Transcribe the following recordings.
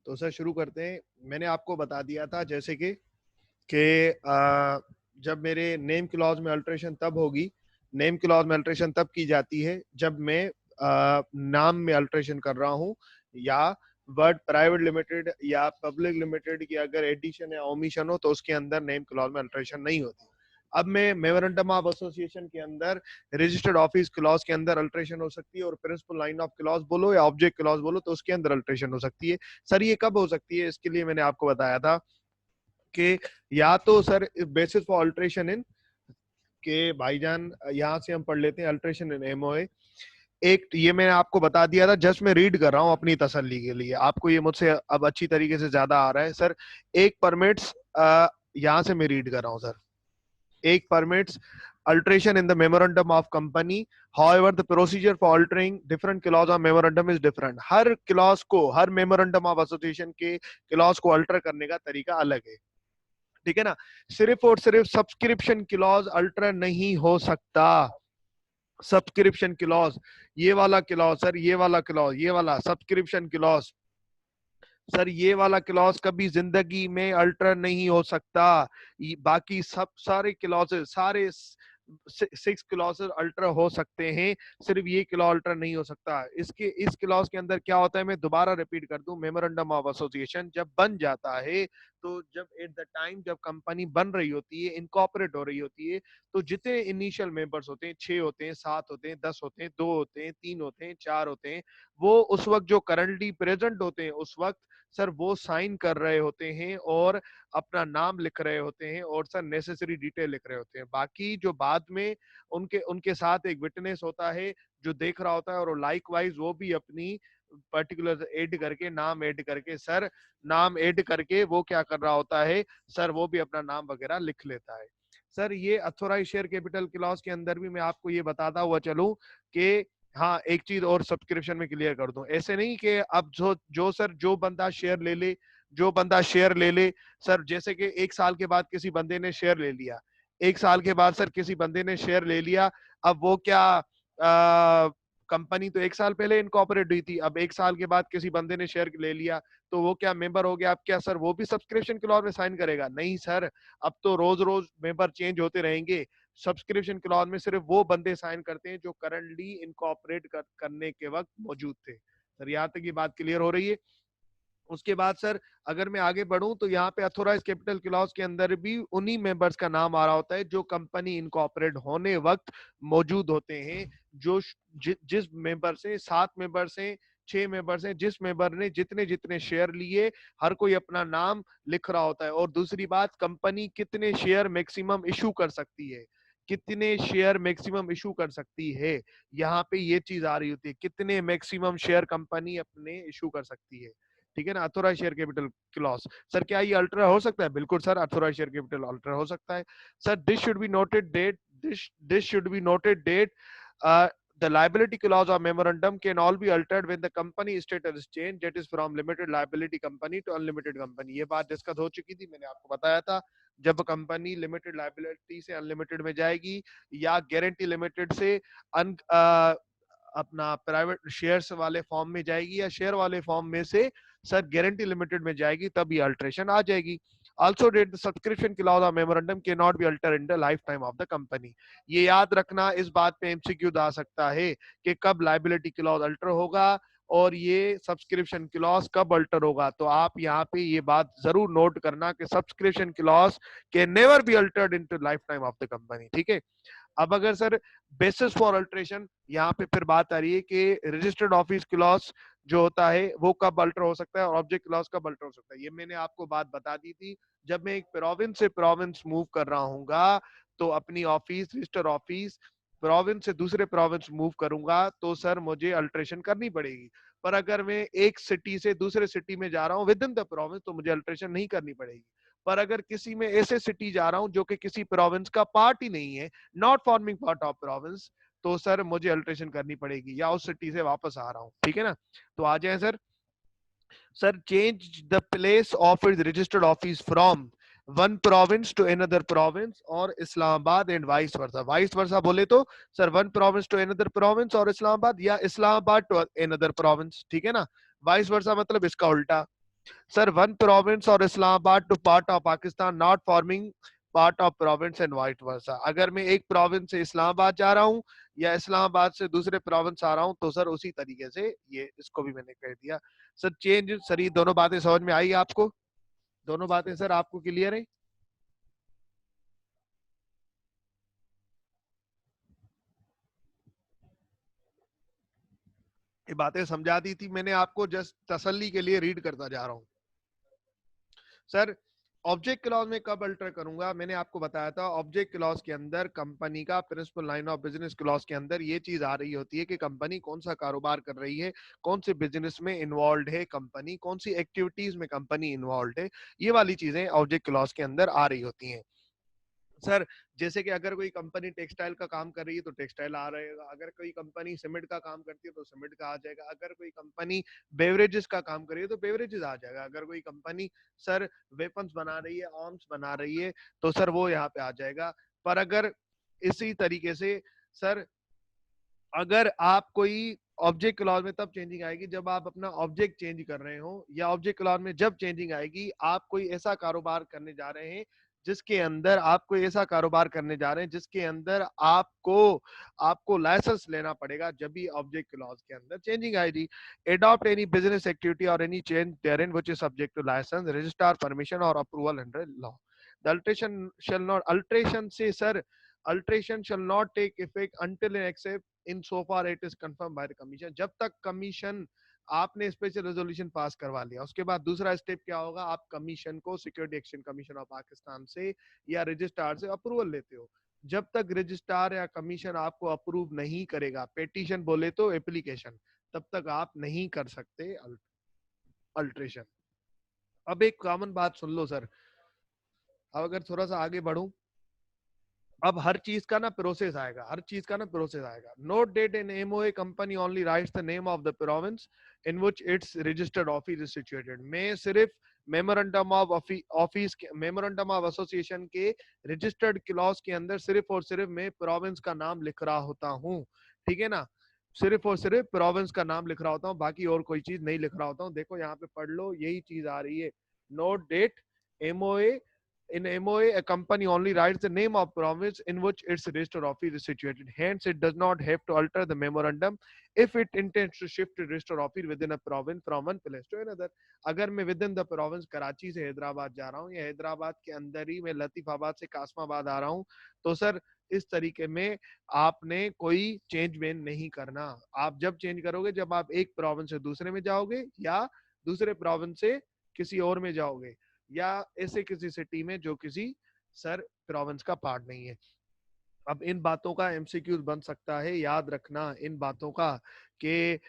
तो सर शुरू करते हैं। मैंने आपको बता दिया था जैसे कि जब मेरे नेम क्लॉज में अल्ट्रेशन तब होगी, नेम क्लॉज में अल्ट्रेशन तब की जाती है जब मैं नाम में अल्ट्रेशन कर रहा हूँ, या वर्ड प्राइवेट लिमिटेड या पब्लिक लिमिटेड की अगर एडिशन या ओमिशन हो तो उसके अंदर नेम क्लॉज में अल्ट्रेशन नहीं होती। अब मैं मेमोरेंडम ऑफ एसोसिएशन के अंदर रजिस्टर्ड ऑफिस क्लॉज के अंदर अल्ट्रेशन हो सकती है, और प्रिंसिपल लाइन ऑफ क्लॉज बोलो या ऑब्जेक्ट क्लॉज बोलो तो उसके अंदर अल्ट्रेशन हो सकती है। सर ये कब हो सकती है, इसके लिए मैंने आपको बताया था कि या तो सर बेसिस फॉर अल्ट्रेशन इन के भाईजान, यहाँ से हम पढ़ लेते हैं अल्ट्रेशन इन एमओए। एक ये मैंने आपको बता दिया था, जस्ट मैं रीड कर रहा हूँ अपनी तसल्ली के लिए, आपको ये मुझसे अब अच्छी तरीके से ज्यादा आ रहा है। सर एक परमिट्स, यहाँ से मैं रीड कर रहा हूँ सर, एक permits alteration in the memorandum of company, however the procedure for altering different clause of memorandum is different। Her clause को, हर मेमोरेंडम ऑफ एसोसिएशन के क्लॉज को अल्टर करने का तरीका अलग है, ठीक है ना। सिर्फ और सिर्फ सब्सक्रिप्शन क्लॉज अल्टर नहीं हो सकता। सब्सक्रिप्शन क्लॉज, ये वाला क्लॉज सर, ये वाला क्लॉज, ये वाला सब्सक्रिप्शन क्लॉज सर, ये वाला क्लॉज कभी जिंदगी में अल्टर नहीं हो सकता। बाकी सब सारे क्लॉजेस, सारे 6 क्लॉजेस अल्टर हो सकते हैं, सिर्फ ये क्लॉज अल्टर नहीं हो सकता। इसके इस क्लॉज के अंदर क्या होता है, मैं दोबारा रिपीट कर दूं, मेमोरेंडम ऑफ एसोसिएशन जब बन जाता है, तो जब एट द टाइम जब कंपनी बन रही होती है, इनकॉर्पोरेट हो रही होती है, तो जितने इनिशियल मेंबर्स होते हैं, 6 होते हैं, 7 होते हैं, 10 होते हैं, 2 होते हैं, 3 होते हैं, 4 होते हैं, वो उस वक्त जो करंटली प्रेजेंट होते हैं उस वक्त सर वो साइन कर रहे होते हैं और अपना नाम लिख रहे होते हैं और सर नेसेसरी डिटेल लिख रहे होते हैं। बाकी जो बाद में उनके उनके साथ एक विटनेस होता है जो देख रहा होता है, और लाइक वाइज वो भी अपनी पर्टिकुलर ऐड करके, नाम ऐड करके सर, नाम ऐड करके वो क्या कर रहा होता है सर, वो भी अपना नाम वगैरह लिख लेता है। सर ये अथोराइज शेयर कैपिटल क्लॉज के अंदर भी मैं आपको ये बताता हुआ चलूं कि हाँ, एक चीज और सब्सक्रिप्शन में क्लियर कर दूं, ऐसे नहीं कि अब जो सर जो बंदा शेयर ले ले, जो बंदा शेयर ले ले सर, जैसे कि 1 साल के बाद किसी बंदे ने शेयर ले लिया, 1 साल के बाद सर किसी बंदे ने शेयर ले लिया, अब वो क्या, कंपनी तो 1 साल पहले इनकॉर्पोरेट हुई थी, अब 1 साल के बाद किसी बंदे ने शेयर ले लिया तो वो क्या मेंबर हो गया, अब क्या सर वो भी सब्सक्रिप्शन क्लॉज में साइन करेगा? नहीं सर, अब तो रोज रोज मेंबर चेंज होते रहेंगे। सब्सक्रिप्शन क्लॉज में सिर्फ वो बंदे साइन करते हैं जो करंटली इनकॉर्पोरेट करने के वक्त मौजूद थे। सर यहाँ तक ये बात क्लियर हो रही है। उसके बाद सर अगर मैं आगे बढ़ूं तो यहाँ पे अथोराइज कैपिटल क्लॉज के अंदर भी उन्हीं मेंबर्स का नाम आ रहा होता है जो कंपनी इनकॉर्पोरेट होने वक्त मौजूद होते हैं। जो जिस मेंबर से 7 मेंबर से 6 मेंबर से, जिस मेंबर ने जितने जितने शेयर लिए, हर कोई अपना नाम लिख रहा होता है। और दूसरी बात, कंपनी कितने शेयर मैक्सिमम इशू कर सकती है, कितने शेयर मैक्सिमम इशू कर सकती है, यहाँ पे ये चीज आ रही होती है, कितने मैक्सिमम शेयर कंपनी अपने इशू कर सकती है, ठीक है ना। Authorise share capital clause, sir क्या ये अल्टर हो सकता है? बिल्कुल sir, authorise share capital alter हो सकता है। Sir this should be noted that, this should be noted date, the liability clause of memorandum can all be altered when the company status is changed, that is from limited liability company to unlimited company। ये बात discuss हो चुकी थी, मैंने आपको बताया था, जब कंपनी लिमिटेड लाइबिलिटी से अनलिमिटेड में जाएगी, या गारंटी लिमिटेड से अपना प्राइवेट शेयर्स वाले फॉर्म में जाएगी, या शेयर वाले फॉर्म में से सर गारंटी लिमिटेड में जाएगी, तब ये अल्टरेशन आ जाएगी। Also date the subscription clause of memorandum cannot be altered in the lifetime of the company। ये याद रखना, इस बात पे एमसीक्यू आ सकता है कि कब लाइबिलिटी क्लॉज अल्टर होगा और ये सब्सक्रिप्शन क्लॉज कब अल्टर होगा। तो आप यहाँ पे ये बात जरूर नोट करना कि subscription clause can never be altered in to lifetime of the company, ठीक है। अब अगर सर बेसिस फॉर अल्ट्रेशन, यहाँ पे फिर बात आ रही है कि रजिस्टर्ड ऑफिस क्लॉज जो होता है वो कब अल्टर हो सकता है और ऑब्जेक्ट क्लॉज कब अल्टर हो सकता है। ये मैंने आपको बात बता दी थी, जब मैं एक प्रोविंस से प्रोविंस मूव कर रहा हूँ तो अपनी ऑफिस, रजिस्टर ऑफिस प्रोविंस से दूसरे प्रोविंस मूव करूंगा तो सर मुझे अल्ट्रेशन करनी पड़ेगी। पर अगर मैं एक सिटी से दूसरे सिटी में जा रहा हूँ विद इन द प्रोविंस तो मुझे अल्ट्रेशन नहीं करनी पड़ेगी। पर अगर किसी में ऐसे सिटी जा रहा हूँ जो कि किसी प्रोविंस का पार्ट ही नहीं है, not forming part of province, तो सर मुझे अल्ट्रेशन करनी पड़ेगी, या उस सिटी से वापस आ रहा हूँ, ठीक है ना। तो आ जाए sir. Sir change the place of its registered office from one province to another province और Islamabad and vice versa. Vice versa बोले तो sir one province to another province और इस्लामाबाद, या इस्लामाबाद टू अनदर प्रोविंस, ठीक है ना। वाइस वर्सा मतलब इसका उल्टा, सर वन प्रोविंस और Islamabad to part of Pakistan not forming part of province and vice versa. अगर मैं एक प्रोविंस से इस्लामाबाद जा रहा हूँ या इस्लामाबाद से दूसरे प्रोविंस आ रहा हूँ तो सर उसी तरीके से ये इसको भी मैंने कह दिया। सर चेंज, सर ये दोनों बातें समझ में आई आपको? दोनों बातें सर आपको क्लियर है? ये बातें समझा दी थी मैंने आपको, जस्ट तसल्ली के लिए रीड करता जा रहा हूँ। सर ऑब्जेक्ट क्लॉज में कब अल्टर करूंगा? मैंने आपको बताया था ऑब्जेक्ट क्लॉज के अंदर कंपनी का principal line of business clause के अंदर ये चीज आ रही होती है कि कंपनी कौन सा कारोबार कर रही है, कौन से बिजनेस में इन्वॉल्व है कंपनी, कौन सी एक्टिविटीज में कंपनी इन्वॉल्व है, ये वाली चीजें ऑब्जेक्ट क्लॉज के अंदर आ रही होती हैं। सर जैसे कि अगर कोई कंपनी टेक्सटाइल का काम कर रही है तो टेक्सटाइल आ रहेगा, अगर कोई कंपनी सीमेंट का काम करती है तो सीमेंट का आ जाएगा, अगर कोई कंपनी बेवरेजेस का काम कर रही है तो बेवरेजेस आ जाएगा, अगर कोई कंपनी सर वेपन्स बना रही है, आर्म्स बना रही है तो सर वो यहाँ पे आ जाएगा। पर अगर इसी तरीके से सर अगर आप कोई ऑब्जेक्ट क्लॉज में तब चेंजिंग आएगी जब आप अपना ऑब्जेक्ट चेंज कर रहे हो, या ऑब्जेक्ट क्लॉज में जब चेंजिंग आएगी आप कोई ऐसा कारोबार करने जा रहे हैं जिसके अंदर आप कोई ऐसा कारोबार करने जा रहे हैं जिसके अंदर आपको आपको लाइसेंस लेना पड़ेगा, जब भी ऑब्जेक्ट क्लॉज के अंदर चेंजिंग आएगी। एडॉप्ट एनी बिजनेस एक्टिविटी और any change therein which is subject to licence, registrar permission और approval under law. The alteration shall not, alteration से sir alteration shall not take effect until and except in so far it is confirm by the commission. जब तक commission, आपने special resolution पास करवा लिया उसके बाद दूसरा स्टेप क्या होगा, आप कमीशन को security exchange commission of Pakistan से या रजिस्ट्रार से अप्रूवल लेते हो। जब तक रजिस्ट्रार या कमीशन आपको अप्रूव नहीं करेगा, पेटिशन बोले तो एप्लीकेशन, तब तक आप नहीं कर सकते अल्ट्रेशन। अब एक कॉमन बात सुन लो सर, अब अगर थोड़ा सा आगे बढ़ूं, अब हर चीज का ना प्रोसेस आएगा, हर चीज का ना प्रोसेस आएगा। Note that in MOA company only writes the name of the province in which its registered office is situated. मैं सिर्फ मेमोरेंडम ऑफ ऑफिस के, मेमोरेंडम ऑफ एसोसिएशन के रजिस्टर्ड क्लॉज के अंदर सिर्फ और सिर्फ मैं प्रोविंस का नाम लिख रहा होता हूँ, ठीक है ना, सिर्फ और सिर्फ प्रोविंस का नाम लिख रहा होता हूँ, बाकी और कोई चीज नहीं लिख रहा होता हूँ। देखो यहाँ पे पढ़ लो, यही चीज आ रही है। Note that MOA, in MOA, a company only writes the name of province in which its registered office is situated. Hence, it does not have to alter the memorandum if it intends to shift the registered office within a province from one place to another. अगर मैं within the province Karachi से हैदराबाद जा रहा हूँ या हैदराबाद के अंदर ही मैं लतीफाबाद से कासमाबाद आ रहा हूँ तो सर इस तरीके में आपने कोई चेंज वेन नहीं करना। आप जब चेंज करोगे जब आप एक प्रोविंस से दूसरे में जाओगे या दूसरे प्रोविंस से किसी और में जाओगे या ऐसे किसी सिटी में जो किसी सर प्रोविंस का पार्ट नहीं है। अब इन बातों का एमसीक्यूज बन सकता है, याद रखना इन बातों का कि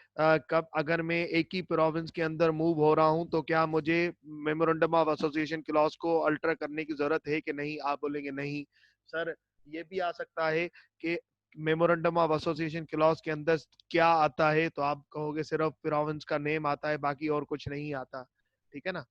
कब अगर मैं एक ही प्रोविंस के अंदर मूव हो रहा हूं तो क्या मुझे मेमोरेंडम ऑफ एसोसिएशन क्लॉज को अल्टर करने की जरूरत है कि नहीं? आप बोलेंगे नहीं सर। ये भी आ सकता है कि मेमोरेंडम ऑफ एसोसिएशन क्लॉज के अंदर क्या आता है तो आप कहोगे सिर्फ प्रोविंस का नेम आता है बाकी और कुछ नहीं आता, ठीक है ना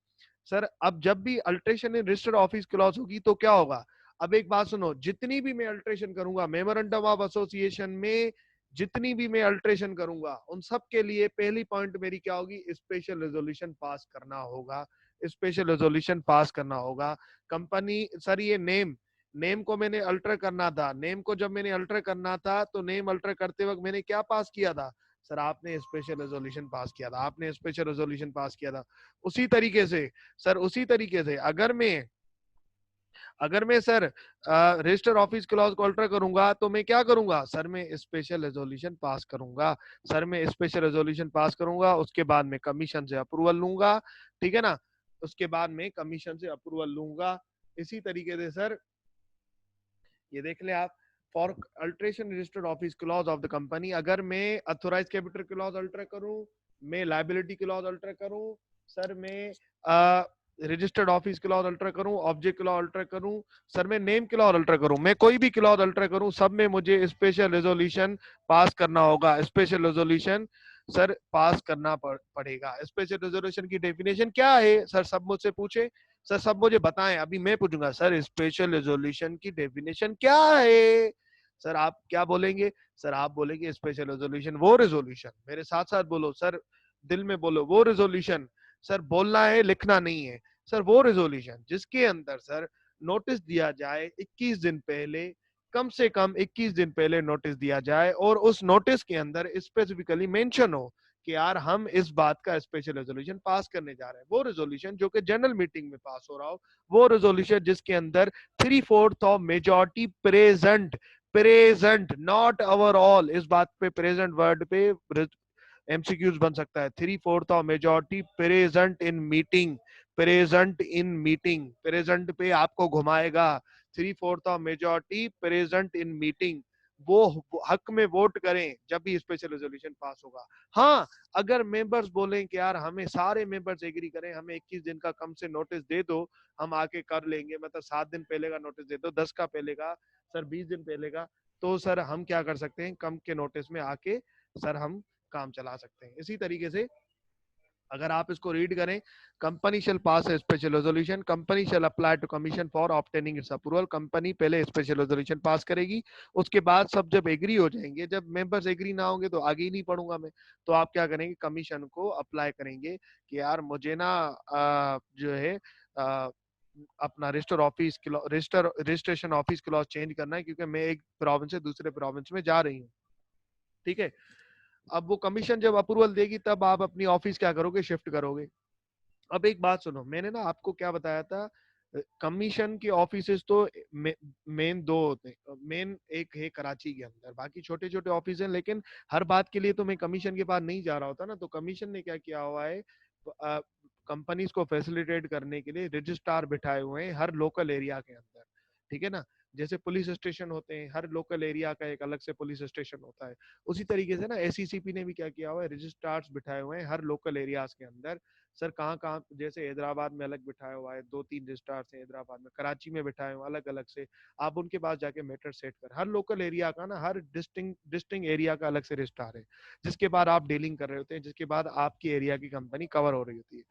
सर। अब जब भी अल्ट्रेशन इन रजिस्टर्ड ऑफिस क्लॉज होगी तो क्या होगा, अब एक बात सुनो, जितनी भी मैं अल्ट्रेशन करूंगा मेमोरेंडम ऑफ एसोसिएशन में, जितनी भी मैं अल्ट्रेशन करूंगा उन सब के लिए पहली पॉइंट मेरी क्या होगी, स्पेशल रेजोल्यूशन पास करना होगा, स्पेशल रेजोल्यूशन पास करना होगा। कंपनी सर ये नेम को मैंने अल्टर करना था, नेम को जब मैंने अल्टर करना था तो नेम अल्टर करते वक्त मैंने क्या पास किया था सर, आपने स्पेशल रेजोल्यूशन पास किया था, आपने स्पेशल रेजोल्यूशन पास किया था। उसी तरीके से सर, उसी तरीके से अगर मैं सर रजिस्टर ऑफिस क्लॉज को अल्टर करूंगा तो मैं क्या करूंगा सर, मैं स्पेशल रेजोल्यूशन पास करूंगा। सर मैं स्पेशल रेजोल्यूशन पास करूंगा, उसके बाद में कमीशन से अप्रूवल लूंगा, ठीक है ना, उसके बाद में कमीशन से अप्रूवल लूंगा। इसी तरीके से सर ये देख ले आप, for alteration registered office clause of the company, अगर मैं अथोराइज कैपिटल क्लॉज अल्टर करूं, मैं लायबिलिटी क्लॉज अल्टर करूं, सर मैं रजिस्टर्ड ऑफिस क्लॉज अल्टर करूं, ऑब्जेक्ट क्लॉज अल्टर करूं, सर मैं नेम क्लॉज अल्टर करूं, मैं कोई भी क्लॉज अल्टर करूं, सब में मुझे स्पेशल रेजोल्यूशन पास करना होगा। स्पेशल रेजोल्यूशन सर पास करना पड़ेगा। स्पेशल रेजोल्यूशन की डेफिनेशन क्या है सर, सब मुझसे पूछे सर, सब मुझे बताएं। अभी मैं पूछूंगा सर स्पेशल रेजोल्यूशन की डेफिनेशन क्या है, सर आप क्या बोलेंगे सर, आप बोलेंगे स्पेशल रेजोल्यूशन वो रेजोल्यूशन, मेरे साथ साथ बोलो सर, दिल में बोलो वो रेजोल्यूशन सर बोलना है, लिखना नहीं है। सर वो रेजोल्यूशन जिसके अंदर सर नोटिस दिया जाए 21 दिन पहले, कम से कम 21 दिन पहले नोटिस दिया जाए, और उस नोटिस के अंदर स्पेसिफिकली मेंशन हो कि यार हम इस बात का स्पेशल रेजोल्यूशन पास करने जा रहे हैं। वो रेजोल्यूशन जो कि जनरल मीटिंग में पास हो रहा हो, वो रेजोल्यूशन जिसके अंदर 3/4 of majority present, present not overall, इस बात पे प्रेजेंट वर्ड पे एमसीक्यूज बन सकता है। 3/4 of majority present in meeting, present in meeting, present पे आपको घुमाएगा। 3/4 of majority present in meeting, वो हक में वोट करें जब भी स्पेशल रेजोल्यूशन पास होगा। हाँ, अगर मेंबर्स बोलें कि यार हमें, सारे मेंबर्स एग्री करें, हमें 21 दिन का कम से नोटिस दे दो, हम आके कर लेंगे, मतलब 7 दिन पहले का नोटिस दे दो, 10 का पहले का, सर 20 दिन पहले का, तो सर हम क्या कर सकते हैं, कम के नोटिस में आके सर हम काम चला सकते हैं। इसी तरीके से अगर आप इसको रीड करें, company shall pass a special resolution, company shall apply to commission for obtaining its approval. Company पहले स्पेशल रेजोल्यूशन पास करेगी, उसके बाद सब जब एग्री हो जाएंगे, जब मेंबर्स एग्री ना होंगे तो आगे ही नहीं पढ़ूंगा मैं, तो आप क्या करेंगे, कमीशन को अप्लाई करेंगे कि यार मुझे ना जो है अपना register office registration office clause change करना है, क्योंकि मैं एक प्रोविंस से दूसरे प्रोविंस में जा रही हूँ। ठीक है, अब वो कमीशन जब अप्रूवल देगी तब आप अपनी ऑफिस क्या करोगे, शिफ्ट करोगे। अब एक बात सुनो, मैंने ना आपको क्या बताया था, कमीशन के ऑफिसेस तो मेन दो होते हैं। मेन एक है कराची के अंदर, बाकी छोटे छोटे ऑफिस हैं, लेकिन हर बात के लिए तो मैं कमीशन के पास नहीं जा रहा होता ना। तो कमीशन ने क्या किया हुआ है, कंपनीज को फैसिलिटेट करने के लिए रजिस्ट्रार बिठाए हुए हैं हर लोकल एरिया के अंदर। ठीक है ना, जैसे पुलिस स्टेशन होते हैं, हर लोकल एरिया का एक अलग से पुलिस स्टेशन होता है, उसी तरीके से ना एसईसीपी ने भी क्या किया हुआ है, रजिस्ट्रार्स बिठाए हुए हैं हर लोकल एरियाज के अंदर। सर कहाँ कहाँ, जैसे हैदराबाद में अलग बिठाया हुआ है, 2-3 रजिस्ट्रार्स हैं हैदराबाद में, कराची में बिठाए हुए अलग अलग से, आप उनके पास जाके मैटर सेट कर, हर लोकल एरिया का ना, हर डिस्टिंग एरिया का अलग से रजिस्ट्रार है, जिसके बाद आप डीलिंग कर रहे होते हैं, जिसके बाद आपकी एरिया की कंपनी कवर हो रही होती है।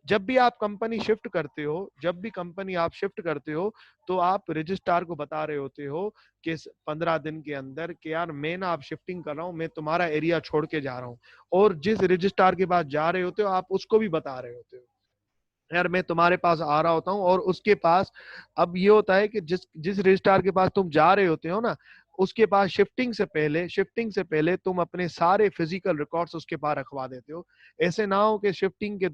जब भी आप कंपनी शिफ्ट करते हो, जब भी कंपनी आप शिफ्ट करते हो, तो आप रजिस्ट्रार को बता रहे होते हो कि 15 दिन के अंदर कि यार मैं ना आप शिफ्टिंग कर रहा हूँ, मैं तुम्हारा एरिया छोड़ के जा रहा हूँ, और जिस रजिस्ट्रार के पास जा रहे होते हो आप उसको भी बता रहे होते हो यार मैं तुम्हारे पास आ रहा होता हूँ, और उसके पास अब ये होता है कि जिस जिस रजिस्ट्रार के पास तुम जा रहे होते हो ना, उसके पास शिफ्टिंग से पहले तुम अपने सारे फिजिकल रिकॉर्ड्स उसके पास रखवा देते हो। ऐसे ना हो कि शिफ्टिंग के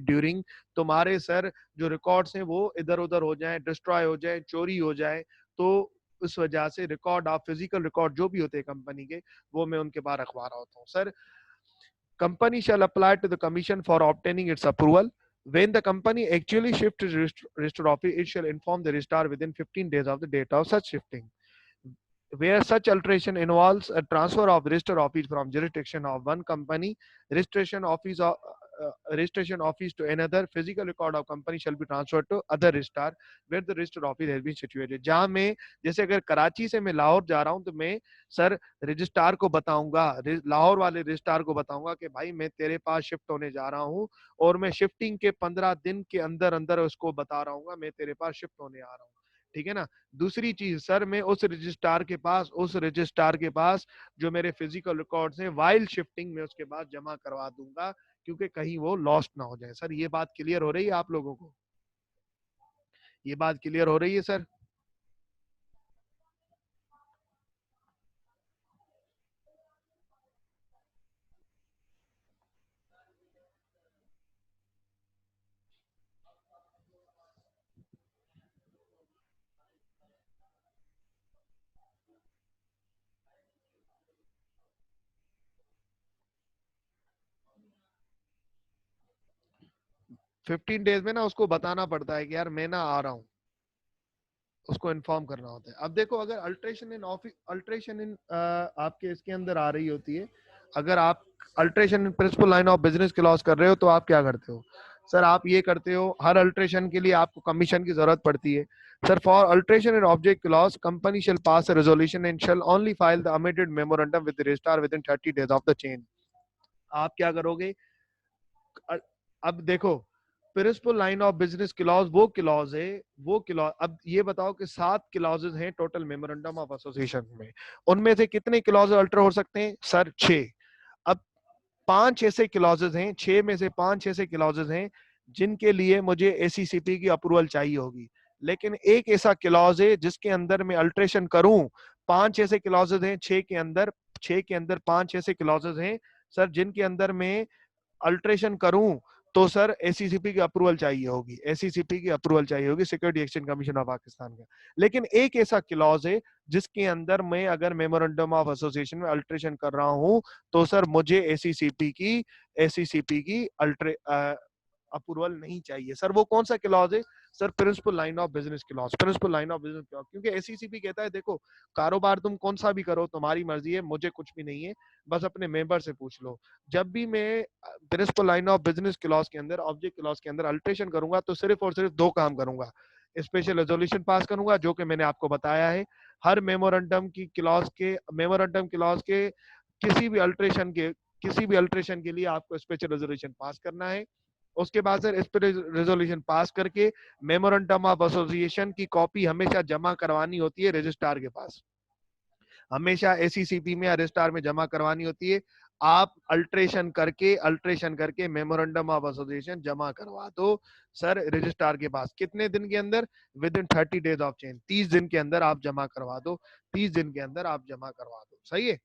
ड्यूरिंग तुम्हारे सर जो रिकॉर्ड्स हैं वो इधर उधर हो जाए, डिस्ट्रॉय हो जाए, चोरी हो जाए। तो उस वजह से रिकॉर्ड, आप फिजिकल रिकॉर्ड जो भी होते हैं कंपनी के, वो मैं उनके पास रखवा रहा होता हूँ। Sir company shall apply to the commission for obtaining its approval. When the company actually shifts register office, it shall inform the registrar within 15 days of the date of such shifting. Where such alteration involves a transfer of register office from jurisdiction of one company, registration office to another, physical record of company shall be transferred to other registrar where the register office has been situated. जहां मैं, जैसे अगर कराची से मैं लाहौर जा रहा हूं, तो मैं सर रजिस्ट्रार को बताऊंगा, लाहौर वाले रजिस्ट्रार को बताऊंगा कि भाई मैं तेरे पास शिफ्ट होने जा रहा हूं, और मैं शिफ्टिंग के 15 दिन के अंदर अंदर उसको बता रहा हूँ मैं तेरे पास शिफ्ट होने आ रहा हूँ। ठीक है ना। दूसरी चीज सर, मैं उस रजिस्ट्रार के पास जो मेरे फिजिकल रिकॉर्ड्स हैं वाइल शिफ्टिंग में उसके पास जमा करवा दूंगा, क्योंकि कहीं वो लॉस्ट ना हो जाए। सर ये बात क्लियर हो रही है आप लोगों को? ये बात क्लियर हो रही है सर? 15 डेज में ना उसको बताना पड़ता है कि यार मैं ना आ रहा हूँ, उसको इन्फॉर्म करना होता है। अब देखो, अगर अल्ट्रेशन इन आपके इसके अंदर आ रही होती है, अगर आप alteration in principle line of business clause कर रहे हो, तो आप क्या करते हो सर, आप ये करते हो, हर अल्ट्रेशन के लिए आपको कमीशन की जरूरत पड़ती है। Sir for alteration in object clause company shall pass a resolution and shall only file the amended memorandum with the registrar within 30 days of the change. आप क्या करोगे, अब देखो, principal line of business clause वो clause, अब ये बताओ कि 7 क्लॉजेज हैं टोटल मेमोरेंडम ऑफ एसोसिएशन में, उनमें से कितने क्लॉज अल्टर हो सकते हैं सर? 6। अब 5 ऐसे क्लॉजेज हैं, 6 में से 5 ऐसे क्लॉजेज हैं जिनके लिए मुझे एसीसीपी की अप्रूवल चाहिए होगी। लेकिन एक ऐसा क्लॉज है जिसके अंदर मैं अल्ट्रेशन करूं, 5 ऐसे क्लॉजेज हैं 6 के अंदर 5 ऐसे क्लॉजेज हैं सर जिनके अंदर मैं अल्ट्रेशन करूं तो सर एसीसीपी की अप्रूवल चाहिए होगी, एसीसीपी की अप्रूवल चाहिए होगी, security exchange commission of Pakistan का। लेकिन एक ऐसा क्लॉज है जिसके अंदर मैं अगर मेमोरेंडम ऑफ एसोसिएशन में अल्ट्रेशन कर रहा हूं तो सर मुझे एसीसीपी की अल्ट्रे अप्रूवल नहीं चाहिए। सर वो कौन सा क्लॉज है? Sir principal line of business clause, principal line of business clause. क्योंकि एसीसीपी कहता है देखो कारोबार तुम कौन सा भी करो, तुम्हारी मर्जी है, मुझे कुछ भी नहीं है, बस अपने मेंबर से पूछ लो। जब भी मैं principal line of business clause के अंदर, ऑब्जेक्ट क्लॉज के अंदर अल्ट्रेशन करूंगा तो सिर्फ और सिर्फ दो काम करूंगा। स्पेशल रेजोल्यूशन पास करूंगा जो कि मैंने आपको बताया है, हर मेमोरेंडम क्लॉज के किसी भी अल्ट्रेशन के लिए आपको स्पेशल रेजोल्यूशन पास करना है। उसके बाद सर स्पेशल रेजोल्यूशन पास करके मेमोरेंडम ऑफ एसोसिएशन की कॉपी हमेशा जमा करवानी होती है रजिस्ट्रार के पास, हमेशा एसीसीपी में या रजिस्ट्रार में जमा करवानी होती है। आप अल्ट्रेशन करके मेमोरेंडम ऑफ एसोसिएशन जमा करवा दो सर रजिस्ट्रार के पास। कितने दिन के अंदर? With in 30 days of change, 30 दिन के अंदर आप जमा करवा दो, 30 दिन के अंदर आप जमा करवा दो। सही है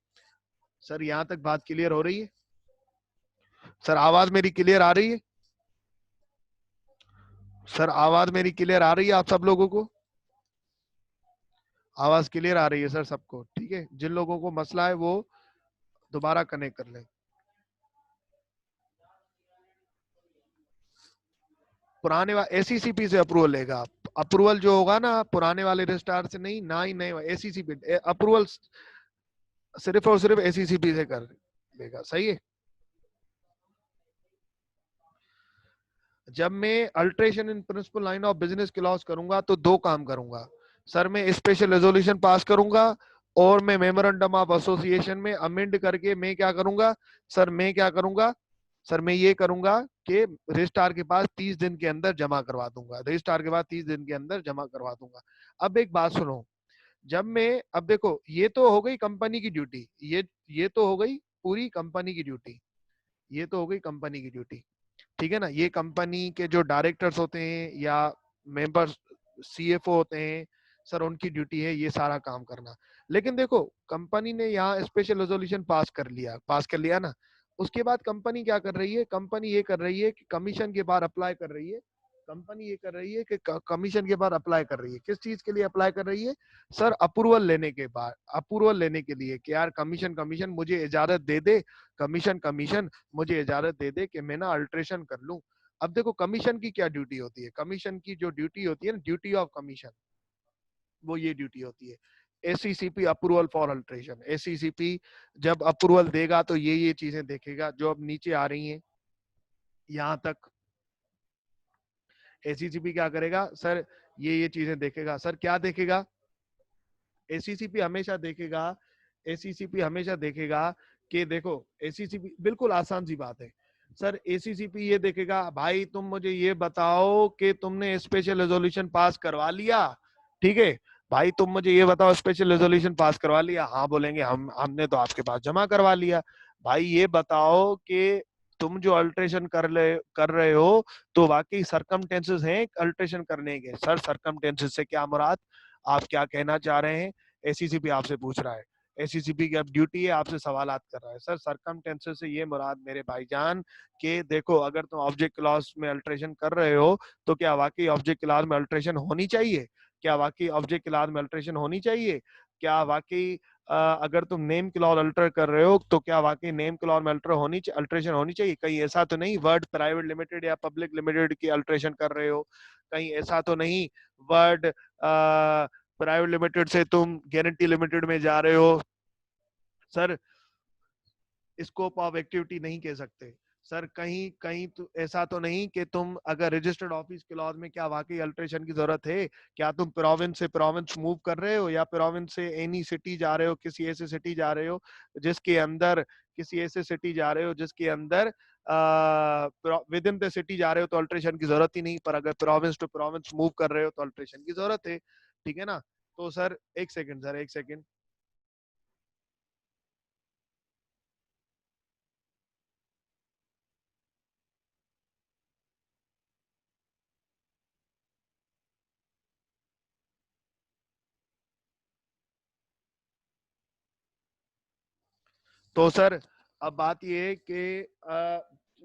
सर, यहां तक बात क्लियर हो रही है? सर आवाज मेरी क्लियर आ रही है? सर आवाज मेरी क्लियर आ रही है आप सब लोगों को? आवाज क्लियर आ रही है सर सबको? ठीक है, जिन लोगों को मसला है वो दोबारा कनेक्ट कर लें। पुराने एसीसीपी से अप्रूवल लेगा आप, अप्रूवल जो होगा ना पुराने वाले रजिस्ट्रार से नहीं, ना ही नए एसीसीपी अप्रूवल सिर्फ और सिर्फ एसीसीपी से कर लेगा। सही है। जब मैं alteration in principle line of business clause करूंगा तो दो काम करूंगा सर, मैं स्पेशल रेजोल्यूशन पास करूंगा और मैं मेमोरेंडम ऑफ एसोसिएशन में अमेंड करके मैं क्या करूंगा सर, मैं ये करूंगा कि रजिस्ट्रार के पास 30 दिन के अंदर जमा करवा दूंगा, रजिस्ट्रार के पास 30 दिन के अंदर जमा करवा दूंगा। अब एक बात सुनो, जब मैं अब देखो ये तो हो गई कंपनी की ड्यूटी, ये तो हो गई पूरी कंपनी की ड्यूटी, ये तो हो गई कंपनी की ड्यूटी। ठीक है ना, ये कंपनी के जो डायरेक्टर्स होते हैं या मेंबर्स, सीएफओ होते हैं सर, उनकी ड्यूटी है ये सारा काम करना। लेकिन देखो कंपनी ने यहाँ स्पेशल रेजोल्यूशन पास कर लिया ना, उसके बाद कंपनी क्या कर रही है? कंपनी ये कर रही है कि कमीशन के बाद अप्लाई कर रही है, कंपनी ये कर रही है कि कमीशन के बाद अप्लाई कर रही है। किस चीज के लिए अप्लाई कर रही है सर? अप्रूवल लेने के बाद, अप्रूवल लेने के लिए कि यार कमीशन मुझे इजाजत दे दे, कमीशन मुझे इजाजत दे दे कि मैं ना अल्ट्रेशन कर लूं। अब देखो कमीशन की क्या ड्यूटी होती है? कमीशन की जो ड्यूटी होती है ना, ड्यूटी ऑफ कमीशन, वो ये ड्यूटी होती है एसीसीपी अप्रूवल फॉर अल्ट्रेशन। एसीसीपी जब अप्रूवल देगा तो ये चीजें देखेगा जो अब नीचे आ रही हैं यहां तक। एसीसीपी क्या करेगा सर? ये चीजें देखेगा सर। क्या देखेगा? एसीसीपी हमेशा देखेगा, एसीसीपी हमेशा देखेगा कि देखो एसीसीपी बिल्कुल आसान सी बात है सर, एसीसीपी ये देखेगा भाई तुम मुझे ये बताओ कि तुमने स्पेशल रेजोल्यूशन पास करवा लिया। ठीक है भाई, तुम मुझे ये बताओ स्पेशल रेजोल्यूशन पास करवा लिया? हाँ बोलेंगे, हमने तो आपके पास जमा करवा लिया। भाई ये बताओ कि तुम जो अल्ट्रेशन कर रहे हो तो वाकई सरकमटेंसेस हैं अल्ट्रेशन करने के? सर सरकमटेंसेस से क्या मुराद, आप क्या कहना चाह रहे हैं? एसीसीपी आपसे पूछ रहा है, एसीसीपी की अब ड्यूटी है आपसे सवालात कर रहा है। सर सरकमटेंसेस से ये मुराद मेरे भाईजान कि देखो अगर तुम ऑब्जेक्ट क्लॉज में अल्ट्रेशन कर रहे हो तो क्या वाकई ऑब्जेक्ट क्लॉज में अल्ट्रेशन होनी चाहिए? क्या वाकई ऑब्जेक्ट क्लॉज में अल्ट्रेशन होनी चाहिए? क्या वाकई अगर तुम नेम क्लॉज अल्टर कर रहे हो तो क्या वाकई नेम क्लॉज में अल्ट्रेशन होनी चाहिए? कहीं ऐसा तो नहीं वर्ड प्राइवेट लिमिटेड या पब्लिक लिमिटेड की अल्ट्रेशन कर रहे हो? कहीं ऐसा तो नहीं वर्ड प्राइवेट लिमिटेड से तुम गारंटी लिमिटेड में जा रहे हो? सर स्कोप ऑफ एक्टिविटी नहीं कह सकते सर, कहीं कहीं तो ऐसा तो नहीं कि तुम अगर रजिस्टर्ड ऑफिस क्लॉज में क्या वाकई अल्ट्रेशन की जरूरत है? क्या तुम प्रोविंस से प्रोविंस मूव कर रहे हो या प्रोविंस से एनी सिटी जा रहे हो, किसी ऐसे सिटी जा रहे हो जिसके अंदर, किसी ऐसे सिटी जा रहे हो जिसके अंदर विद इन द सिटी जा रहे हो तो अल्ट्रेशन की जरूरत ही नहीं, पर अगर प्रोविंस टू प्रोविंस मूव कर रहे हो तो अल्ट्रेशन की जरूरत है। ठीक है ना? तो सर एक सेकंड सर, एक सेकंड। तो सर अब बात ये है कि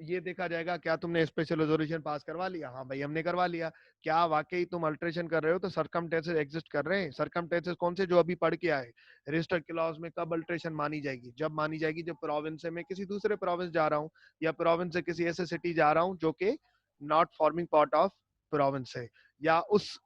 ये देखा जाएगा क्या तुमने स्पेशल रेजोल्यूशन पास करवा लिया। हाँ भाई हमने करवा लिया। क्या वाकई तुम अल्ट्रेशन कर रहे हो तो सरकमटेंसेस एग्जिस्ट कर रहे हैं। सरकमटेंसेस कौन से, जो अभी पढ़ के आए। रजिस्टर क्लॉज में कब अल्ट्रेशन मानी जाएगी, जब मानी जाएगी जब प्रोविंस से मैं किसी दूसरे प्रोविंस जा रहा हूँ, या प्रोविंस से किसी ऐसे सिटी जा रहा हूँ जो कि not forming part of province है, या उस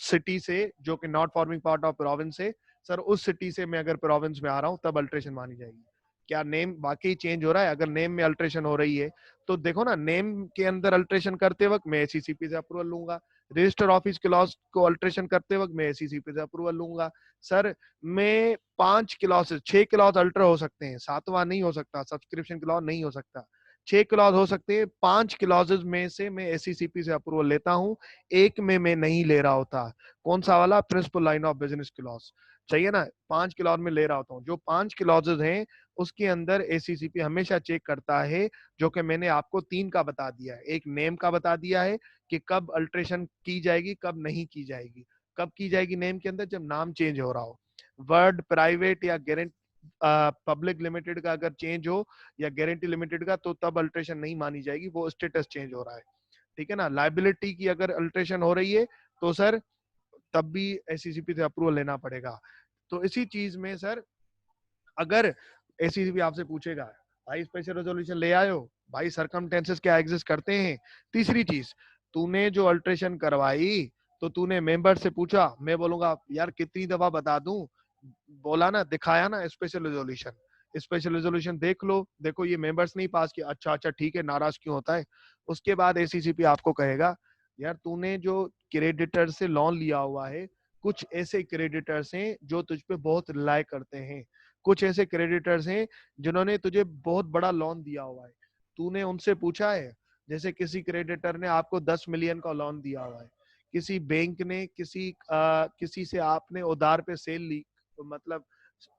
सिटी से जो कि not forming part of province है। सर उस सिटी से मैं अगर प्रोविंस में आ रहा हूँ तब अल्ट्रेशन मानी जाएगी। क्या नेम वाकई चेंज हो रहा है? अगर नेम में अल्ट्रेशन हो रही है तो देखो ना, नेम के अंदर अल्ट्रेशन करते वक्त मैं एसीसीपी से अप्रूवल लूंगा। रजिस्टर ऑफिस क्लॉज को अल्ट्रेशन करते वक्त मैं एसीसीपी से अप्रूवल लूंगा। सर मैं 5 क्लॉज 6 क्लॉज अल्टर हो सकते हैं, 7वां नहीं हो सकता, सब्सक्रिप्शन क्लॉज नहीं हो सकता। 6 क्लॉज हो सकते हैं, 5 क्लॉजेज में से मैं एसीसीपी से अप्रूवल लेता हूँ, एक में मैं नहीं ले रहा होता। कौन सा वाला? Principal line of business clause, चाहिए ना? 5 क्लॉज में ले रहा होता हूँ। जो 5 क्लॉजेज हैं उसके अंदर एसीसीपी हमेशा चेक करता है, जो कि मैंने आपको 3 का बता दिया है। एक नेम का बता दिया है कि कब अल्ट्रेशन की जाएगी कब नहीं की जाएगी। कब की जाएगी नेम के अंदर? जब नाम चेंज हो रहा हो। वर्ड प्राइवेट या गारंटी पब्लिक लिमिटेड का अगर चेंज हो, या गारंटी लिमिटेड का, तो तब अल्ट्रेशन नहीं मानी जाएगी, वो स्टेटस चेंज हो रहा है। ठीक है ना? लाइबिलिटी की अगर अल्ट्रेशन हो रही है तो सर तब भी एसीसीपी से अप्रूवल लेना पड़ेगा। तो इसी चीज में सर, अगर एसीसीपी आपसे पूछेगा भाई स्पेशल रेजोल्यूशन ले आयो, भाई सरकमटेंसेस क्या एग्जिस्ट करते हैं। तीसरी चीज, तूने जो अल्ट्रेशन करवाई तो तूने मेंबर से पूछा। मैं बोलूंगा यार कितनी दफा बता दूं, बोला ना, दिखाया ना स्पेशल रेजोल्यूशन। स्पेशल रेजोल्यूशन देख लो, देखो ये मेंबर्स नहीं पास किया, अच्छा अच्छा ठीक है, नाराज क्यों होता है? उसके बाद एसीसीपी आपको कहेगा यार तूने जो क्रेडिटर से लोन लिया हुआ है, कुछ ऐसे क्रेडिटर्स हैं जो तुझ पे बहुत रिलाई करते हैं, कुछ ऐसे क्रेडिटर्स हैं जिन्होंने तुझे बहुत बड़ा लोन दिया हुआ है, तूने उनसे पूछा है? जैसे किसी क्रेडिटर ने आपको 10 मिलियन का लोन दिया हुआ है, किसी बैंक ने किसी से आपने उधार पे सेल ली, मतलब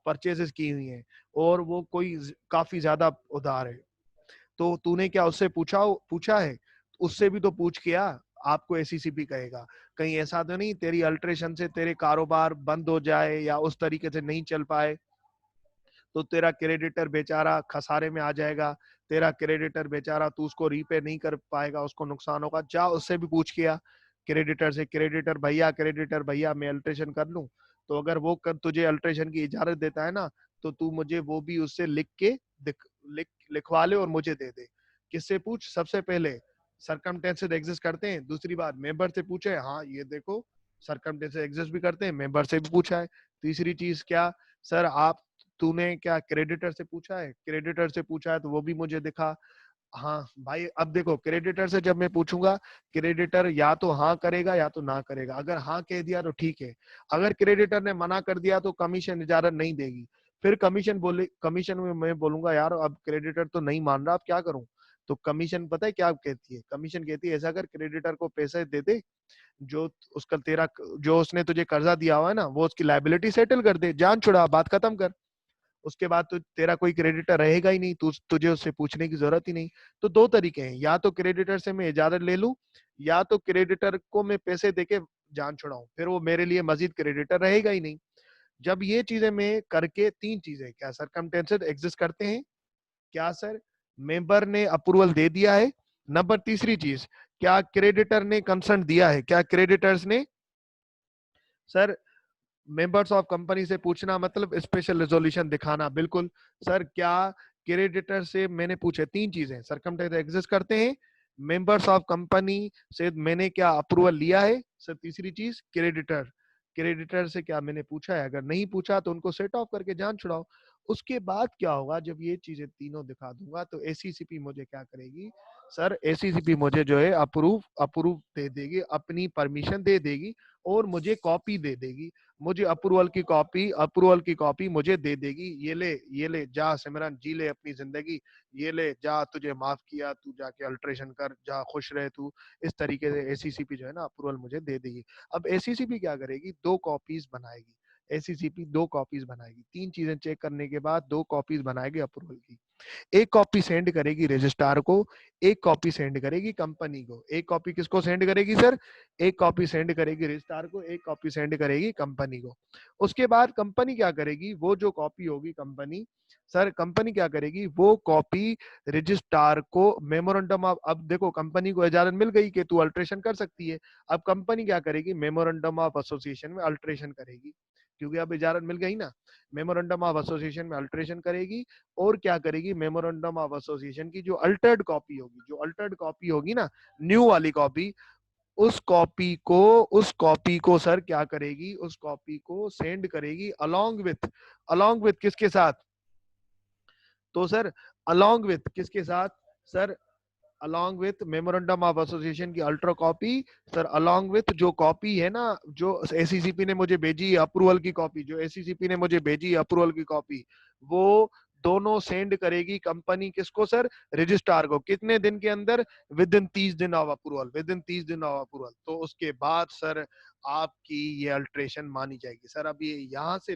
परचेजेस की हुई हैं, और वो कोई काफी ज्यादा उधार है, तो तूने क्या उससे पूछा है? उससे भी तो पूछ किया। आपको एसीसीपी कहेगा कहीं ऐसा तो नहीं तेरी अल्ट्रेशन से तेरे कारोबार बंद हो जाए या उस तरीके से नहीं चल पाए, तो तेरा क्रेडिटर बेचारा खसारे में आ जाएगा। तेरा क्रेडिटर बेचारा, तू उसको रीपे नहीं कर पाएगा, उसको नुकसान होगा। जा उससे भी पूछ किया क्रेडिटर से, क्रेडिटर भैया मैं अल्ट्रेशन कर लूं? तो अगर वो कर तुझे अल्ट्रेशन की इजाजत देता है ना, तो तू मुझे वो भी उससे लिख के लिखवा ले और मुझे दे दे। किससे पूछ? सबसे पहले सरकमटेंसेस एग्जिस्ट करते हैं, दूसरी बात मेंबर से पूछे, हाँ ये देखो सरकमटेंसेस एग्जिस्ट भी करते हैं, मेंबर से भी पूछा है। तीसरी चीज क्या? सर आप, तूने क्या क्रेडिटर से पूछा है? क्रेडिटर से पूछा है तो वो भी मुझे दिखा। हाँ भाई अब देखो, क्रेडिटर से जब मैं पूछूंगा, क्रेडिटर या तो हाँ करेगा या तो ना करेगा। अगर हाँ कह दिया तो ठीक है, अगर क्रेडिटर ने मना कर दिया तो कमीशन इजाजत नहीं देगी। फिर कमीशन में मैं बोलूंगा यार अब क्रेडिटर तो नहीं मान रहा, अब क्या करूं? तो कमीशन पता है क्या कहती है? कमीशन कहती है ऐसा कर, क्रेडिटर को पैसे दे दे, जो उसका तेरा, जो उसने तुझे कर्जा दिया हुआ है ना, वो उसकी लाइबिलिटी सेटल कर दे, जान छुड़ा, बात खत्म कर। उसके बाद तो तेरा कोई क्रेडिटर रहेगा ही नहीं, तुझे उससे पूछने की जरूरत ही नहीं। तो दो तरीके हैं, या तो क्रेडिटर से मैं इजाजत ले लूं, या तो क्रेडिटर को मैं पैसे देके जान छुड़ाऊं, फिर वो मेरे लिए मजीद क्रेडिटर रहेगा ही नहीं। जब ये चीजें मैं करके, 3 चीजें, क्या सरकमटेंसेस एग्जिस्ट करते हैं, क्या सर मेंबर ने अप्रूवल दे दिया है, नंबर तीसरी चीज, क्या क्रेडिटर ने कंसर्न दिया है, क्या क्रेडिटर्स ने? सर मेंबर्स ऑफ कंपनी से पूछना मतलब स्पेशल रेजोल्यूशन दिखाना, बिल्कुल। सर क्या क्रेडिटर से मैंने पूछे? 3 चीजें सरकमटेंस एग्जिस्ट करते हैं, मेंबर्स ऑफ कंपनी से मैंने क्या अप्रूवल लिया है, सर तीसरी चीज क्रेडिटर, क्रेडिटर से क्या मैंने पूछा है? अगर नहीं पूछा तो उनको सेट ऑफ करके जान छुड़ाओ। उसके बाद क्या होगा, जब ये चीजें तीनों दिखा दूंगा तो एसीसीपी मुझे क्या करेगी? सर एसीसीपी मुझे जो है अप्रूव अप्रूव दे देगी, अपनी परमिशन दे देगी, और मुझे कॉपी दे देगी। मुझे अप्रूवल की कॉपी मुझे दे देगी, ये ले जा सिमरन, जी ले अपनी जिंदगी, ये ले जा, तुझे माफ किया, तू जाके अल्ट्रेशन कर, जा खुश रहे तू। इस तरीके से एसीसीपी जो है ना अप्रूवल मुझे दे देगी। अब एसीसीपी क्या करेगी? 2 कॉपीज बनाएगी। एसीसीपी 2 कॉपीज बनाएगी, 3 चीजें चेक करने के बाद 2 कॉपीज बनाएगी अप्रूवल की। एक कॉपी सेंड करेगी रजिस्ट्रार को, एक कॉपी सेंड करेगी कंपनी को। एक कॉपी किसको सेंड करेगी सर? एक कॉपी सेंड करेगी रजिस्ट्रार को, एक कॉपी सेंड करेगी कंपनी को। उसके बाद कंपनी क्या करेगी? वो जो कॉपी होगी कंपनी, सर कंपनी क्या करेगी? वो कॉपी रजिस्ट्रार को मेमोरेंडम ऑफ, अब देखो कंपनी को इजाजत मिल गई कि तू अल्ट्रेशन कर सकती है। अब कंपनी क्या करेगी? मेमोरेंडम ऑफ एसोसिएशन में अल्ट्रेशन करेगी, क्योंकि अब इजाजत मिल गई ना। मेमोरेंडम ऑफ एसोसिएशन में अल्ट्रेशन करेगी। और क्या करेगी? मेमोरेंडम ऑफ एसोसिएशन की जो अल्टर्ड कॉपी होगी, जो अल्टर्ड कॉपी होगी ना, न्यू वाली कॉपी, उस कॉपी को सर क्या करेगी? उस कॉपी को सेंड करेगी अलोंग विथ किसके साथ? तो सर अलोंग विथ किसके साथ sir? Along with memorandum of association की ultra copy, sir along with जो कॉपी है ना, जो एसीसीपी ने मुझे भेजी अप्रूवल की कॉपी, जो एसीसीपी ने मुझे भेजी अप्रूवल की कॉपी, वो दोनों सेंड करेगी कंपनी किसको सर? रजिस्ट्रार को। कितने दिन के अंदर? विद इन 30 दिन ऑफ अप्रूवल, विद इन 30 दिन ऑफ अप्रूवल। तो उसके बाद सर आपकी ये अल्ट्रेशन मानी जाएगी। सर अब ये यहाँ से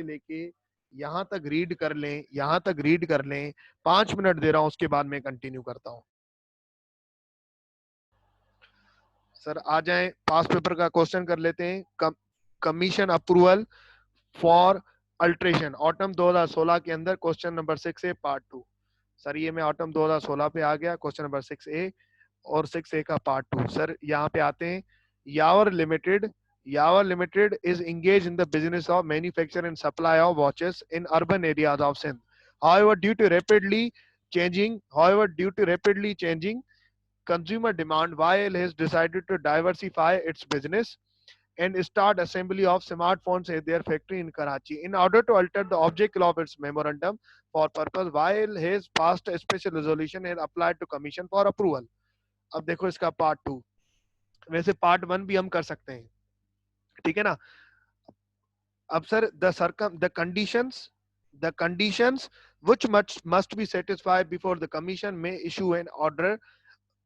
लेके यहाँ तक रीड कर लें, यहाँ तक रीड कर लें। 5 मिनट दे रहा हूं, उसके बाद मैं कंटिन्यू करता हूं। सर आ जाएं, पास पेपर का क्वेश्चन कर लेते हैं। Commission approval for alteration autumn 2016 के अंदर क्वेश्चन नंबर 6 है पार्ट 2। सर ये मैं ऑटम 2016 पे आ गया, क्वेश्चन नंबर 6A और 6A का पार्ट 2। सर यहाँ पे आते हैं। यावर limited is engaged in the business of manufacture and supply of watches in urban areas of Sindh. However, due to rapidly changing consumer demand, while has decided to diversify its business and start assembly of smartphones at their factory in Karachi. In order to alter the object of its memorandum for purpose, while has passed a special resolution and applied to commission for approval. अब देखो इसका part 2, वैसे part 1 भी हम कर सकते हैं, ठीक है ना। अब sir the conditions which must be satisfied before the commission may issue an order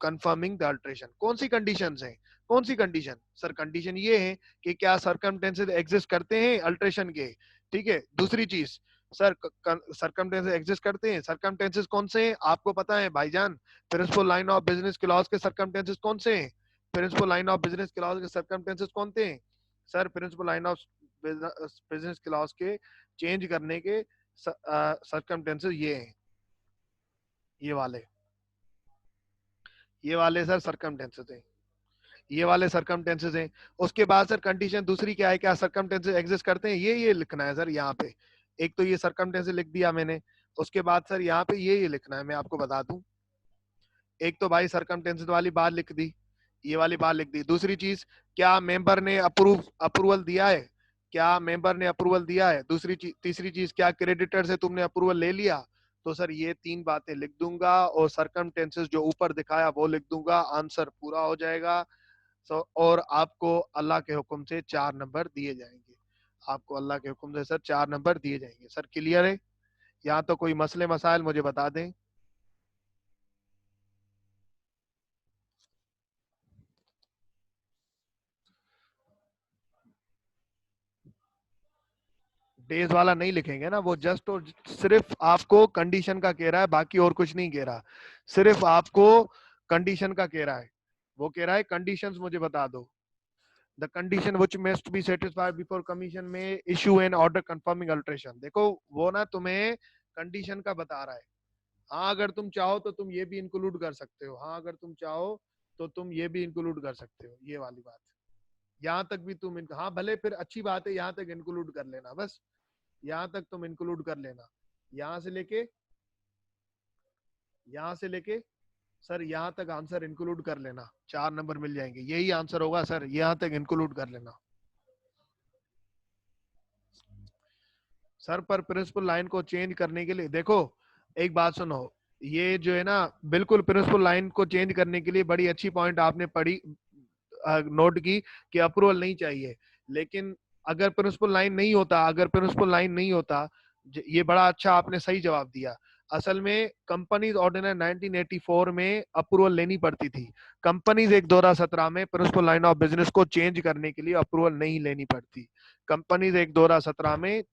confirming the alteration. कौन सी कंडीशंस हैं? कौन सी कंडीशन? सर कंडीशन ये है कि क्या सर्कमटेंसेस एग्जिस्ट करते हैं अल्ट्रेशन के, ठीक है। दूसरी चीज सर, सर्कमटेंसेस एग्जिस्ट करते हैं। सर्कमटेंसेस कौन से हैं? आपको पता है भाईजान, principal line of business clause के सर्कमटेंसेस कौन से हैं? Principal line of business clause के सर्कमटेंसेस कौन से हैं? Sir principal line of business clause के चेंज करने के सर्कमटेंसेस ये हैं, ये वाले सर सर्कमटेंसेस हैं, ये वाले सर्कमटेंसेस हैं। उसके बाद सर कंडीशन दूसरी क्या है? क्या सर्कमटेंसेस एग्जिस्ट करते हैं? ये लिखना है सर यहाँ पे। एक तो ये सर्कमटेंसेस लिख दिया मैंने, उसके बाद सर यहाँ पे ये लिखना है। मैं आपको बता दूं, एक तो भाई सर्कमटेंसेस वाली बात लिख दी, ये वाली बात लिख दी। दूसरी चीज, क्या मेंबर ने अप्रूवल दिया है? क्या मेंबर ने अप्रूवल दिया है? दूसरी चीज, तीसरी चीज, क्या क्रेडिटर से तुमने अप्रूवल ले लिया? तो सर ये 3 बातें लिख दूंगा और सर्कमटेंसेस जो ऊपर दिखाया वो लिख दूंगा, आंसर पूरा हो जाएगा। और आपको अल्लाह के हुक्म से 4 नंबर दिए जाएंगे। आपको अल्लाह के हुक्म से सर 4 नंबर दिए जाएंगे। सर क्लियर है? यहाँ तो कोई मसले मसाइल मुझे बता दें। डेज वाला नहीं लिखेंगे ना, वो जस्ट और सिर्फ आपको कंडीशन का कह रहा है, बाकी और कुछ नहीं कह रहा, सिर्फ आपको कंडीशन का कह रहा है। वो कह रहा है कंडीशंस मुझे बता दो। The condition which must be satisfied before commission में issue an order confirming alteration. देखो वो ना तुम्हें कंडीशन का बता रहा है। हाँ अगर तुम चाहो तो तुम ये भी इंक्लूड कर सकते हो, हाँ अगर तुम चाहो तो तुम ये भी इंक्लूड कर सकते हो, ये वाली बात। यहाँ तक भी तुम हाँ भले, फिर अच्छी बात है, यहाँ तक इंक्लूड कर लेना, बस यहाँ तक तुम इंक्लूड कर लेना। यहाँ से लेके सर यहाँ तक आंसर इंक्लूड कर लेना, 4 नंबर मिल जाएंगे। यही आंसर होगा सर, यहाँ तक इंक्लूड कर लेना। सर पर प्रिंसिपल लाइन को चेंज करने के लिए देखो, एक बात सुनो, ये जो है ना बिल्कुल प्रिंसिपल लाइन को चेंज करने के लिए बड़ी अच्छी पॉइंट आपने पढ़ी, नोट की कि अप्रूवल नहीं चाहिए। लेकिन अगर प्रिंसिपल लाइन नहीं होता, ये बड़ा अच्छा आपने सही जवाब दिया। असल में कंपनीज ऑर्डिनरी 1984 में अप्रूवल लेनी पड़ती थी। कंपनीज एक 2017 में प्रिंसिपल लाइन ऑफ बिजनेस को चेंज करने के लिए अप्रूवल नहीं लेनी पड़ती। कंपनीज एक 2017 में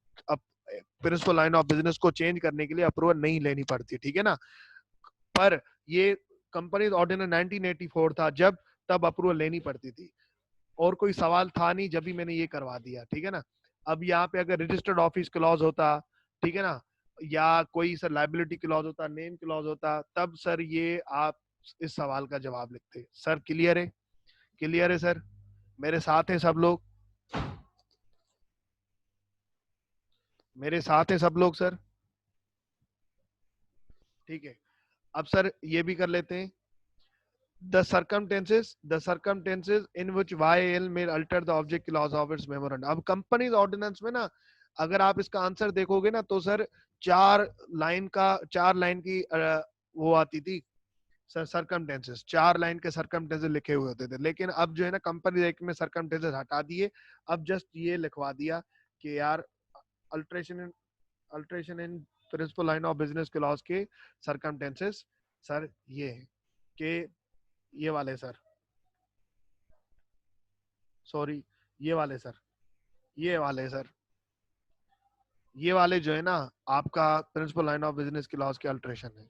प्रिंसिपल लाइन ऑफ बिजनेस को चेंज करने के लिए अप्रूवल नहीं लेनी पड़ती, ठीक है ना। पर ये कंपनीज ऑर्डिनेंस 1984 था जब, तब अप्रूवल लेनी पड़ती थी, और कोई सवाल था नहीं जब भी मैंने ये करवा दिया, ठीक है ना। अब यहाँ पे अगर रजिस्टर्ड ऑफिस क्लॉज होता, ठीक है ना, या कोई सर लाइबिलिटी क्लॉज होता, नेम क्लॉज होता, तब सर ये आप इस सवाल का जवाब लिखते। सर क्लियर है? क्लियर है सर? मेरे साथ हैं सब लोग? मेरे साथ हैं सब लोग सर? ठीक है। अब सर ये भी कर लेते हैं, the circumstances in which YAL may alter the object clause of its memorandum। अब कंपनीज ऑर्डिनेंस में ना, अगर आप इसका आंसर देखोगे ना, तो सर 4 लाइन की वो आती थी सर, सरकमटेंसेस, 4 लाइन के सरकमटेंसेस लिखे हुए होते थे। लेकिन अब जो है ना, कंपनी एक्ट में सरकमटेंसेस हटा दिए, अब जस्ट ये लिखवा दिया कि यार alteration in principle line of business clause के सरकमटेंसेस सर ये है कि ये वाले सर, सॉरी, ये वाले सर, ये वाले सर, ये वाले जो है ना, आपका principal line of business clause के अल्ट्रेशन है।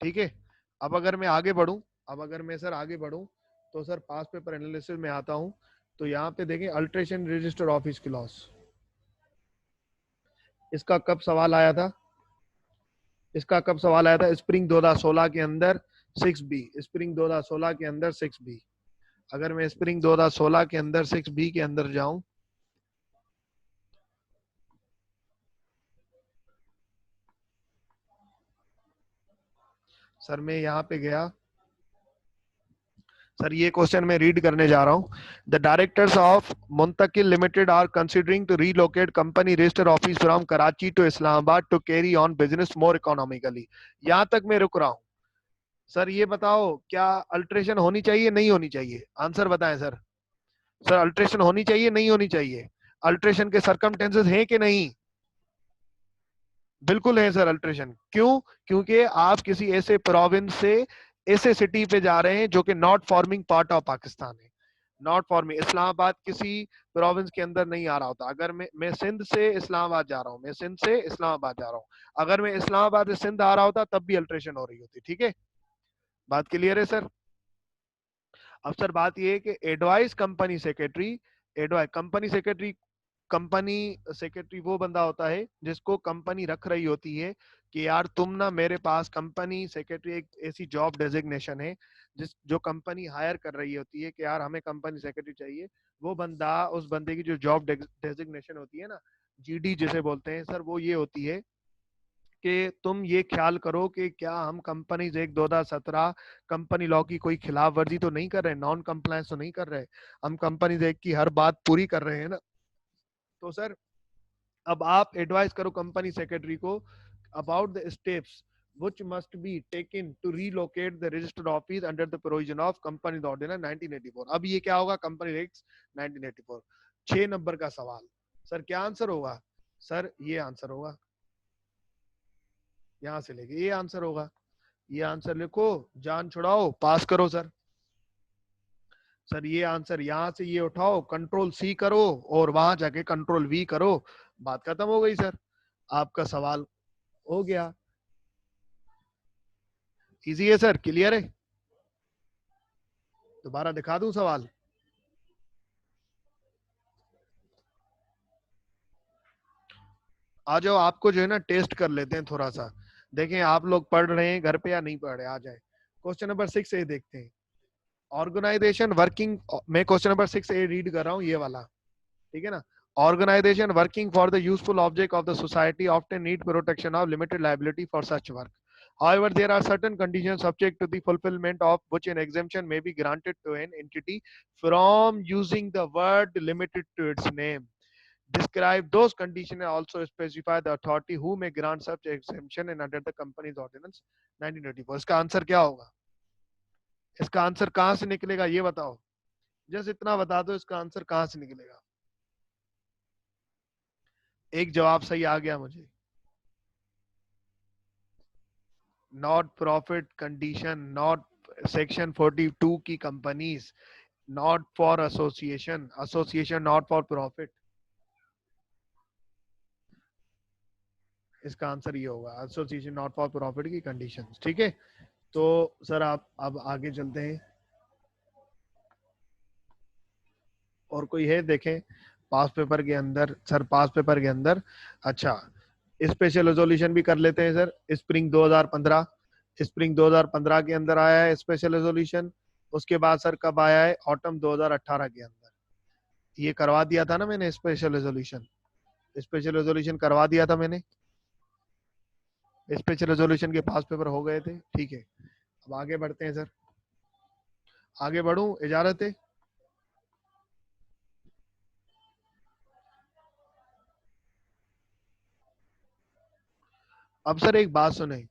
ठीक है। अब अगर मैं आगे बढ़ूं, अब अगर मैं सर आगे बढ़ूं, तो सर पास पेपर एनालिसिस में आता हूं, तो यहाँ पे देखें अल्ट्रेशन रजिस्टर ऑफिस क्लॉज, इसका कब सवाल आया था? इसका कब सवाल आया था? स्प्रिंग 2016 के अंदर 6B, स्प्रिंग 2016 के अंदर 6B। अगर मैं स्प्रिंग 2016 के अंदर 6B के अंदर जाऊं, सर मैं यहाँ पे गया, सर ये क्वेश्चन मैं रीड करने जा रहा हूँ। The directors of Muntakil limited are considering to relocate company register office from Karachi to Islamabad to carry on business more economically. यहाँ तक मैं रुक रहा हूँ। सर ये बताओ, क्या अल्ट्रेशन होनी चाहिए, नहीं होनी चाहिए? आंसर बताएं सर। सर अल्ट्रेशन होनी चाहिए, नहीं होनी चाहिए? अल्ट्रेशन के सरकमटेंसेस हैं कि नहीं? बिल्कुल है सर अल्ट्रेशन। क्यों? क्योंकि आप किसी ऐसे प्रोविंस से ऐसे सिटी पे जा रहे हैं जो कि not forming part of Pakistan है। नॉट फॉर्मिंग, इस्लामाबाद किसी प्रोविंस के अंदर नहीं आ रहा होता। अगर मैं सिंध से इस्लामाबाद जा रहा हूँ, मैं सिंध से इस्लामाबाद जा रहा हूँ, अगर मैं इस्लामाबाद से सिंध आ रहा होता तब भी अल्ट्रेशन हो रही होती। ठीक है, बात क्लियर है सर? अब सर बात ये है कि advice company secretary, advice company secretary, company secretary वो बंदा होता है जिसको कंपनी रख रही होती है कि यार तुम ना मेरे पास, कंपनी सेक्रेटरी एक ऐसी जॉब डेजिग्नेशन है जिस जो कंपनी हायर कर रही होती है कि यार हमें कंपनी सेक्रेटरी चाहिए। वो बंदा, उस बंदे की जो जॉब डेजिग्नेशन होती है ना, जीडी जिसे बोलते हैं सर, वो ये होती है कि तुम ये ख्याल करो कि क्या हम कंपनीज एक्ट 2017 कंपनी लॉ की कोई खिलाफ वर्जी तो नहीं कर रहे, नॉन कंप्लायंस तो नहीं कर रहे, हम कंपनीज एक्ट की हर बात पूरी कर रहे हैं ना। तो सर अब आप एडवाइस करो कंपनी सेक्रेटरी को about the steps which must be taken to relocate the registered office under the provision of Companies Ordinance 1984। अब ये क्या होगा? Company act 1984। 6 नंबर का सवाल, सर क्या आंसर होगा? सर ये आंसर होगा, यहां से लेके ये आंसर होगा। ये आंसर लिखो, जान छुड़ाओ, पास करो सर। सर ये आंसर यहां से ये उठाओ, कंट्रोल सी करो और वहां जाके कंट्रोल वी करो, बात खत्म हो गई सर, आपका सवाल हो गया। इजी है सर, क्लियर है? दोबारा दिखा दूं सवाल? आ जाओ, आपको जो है ना टेस्ट कर लेते हैं थोड़ा सा, देखें आप लोग पढ़ रहे हैं घर पे या नहीं पढ़ रहे। आ जाए क्वेश्चन नंबर 6 ए देखते हैं। ऑर्गेनाइजेशन वर्किंग, मैं क्वेश्चन नंबर 6 ए रीड कर रहा हूँ, ये वाला, ठीक है ना। Organization working for the useful object of the society often need protection of limited liability for such work. However, there are certain conditions subject to the fulfillment of which an exemption may be granted to an entity from using the word limited to its name. Describe those conditions and also specify the authority who may grant such exemption and under the Companies Ordinance 1984। इसका answer क्या होगा? इसका answer कहां से निकलेगा ये बताओ, just इतना बता दो इसका आंसर कहां से निकलेगा। एक जवाब सही आ गया मुझे, not profit condition, not section 42 की companies, not for association, association not for profit. इसका आंसर ये होगा, एसोसिएशन नॉट फॉर प्रॉफिट की कंडीशंस। ठीक है, तो सर आप अब आगे चलते हैं। और कोई है देखें पास पेपर के अंदर? सर पास पेपर के अंदर, अच्छा स्पेशल रेजोल्यूशन भी कर लेते हैं सर। स्प्रिंग 2015, स्प्रिंग 2015 के अंदर आया है स्पेशल रेजोल्यूशन। उसके बाद सर कब आया है? ऑटम 2018 के अंदर। ये करवा दिया था ना मैंने स्पेशल रेजोल्यूशन, स्पेशल रेजोल्यूशन करवा दिया था मैंने। स्पेशल रेजोल्यूशन के पास पेपर हो गए थे। ठीक है, अब आगे बढ़ते हैं सर। आगे बढ़ूं, इजाजत है? अब सर एक बात सुने,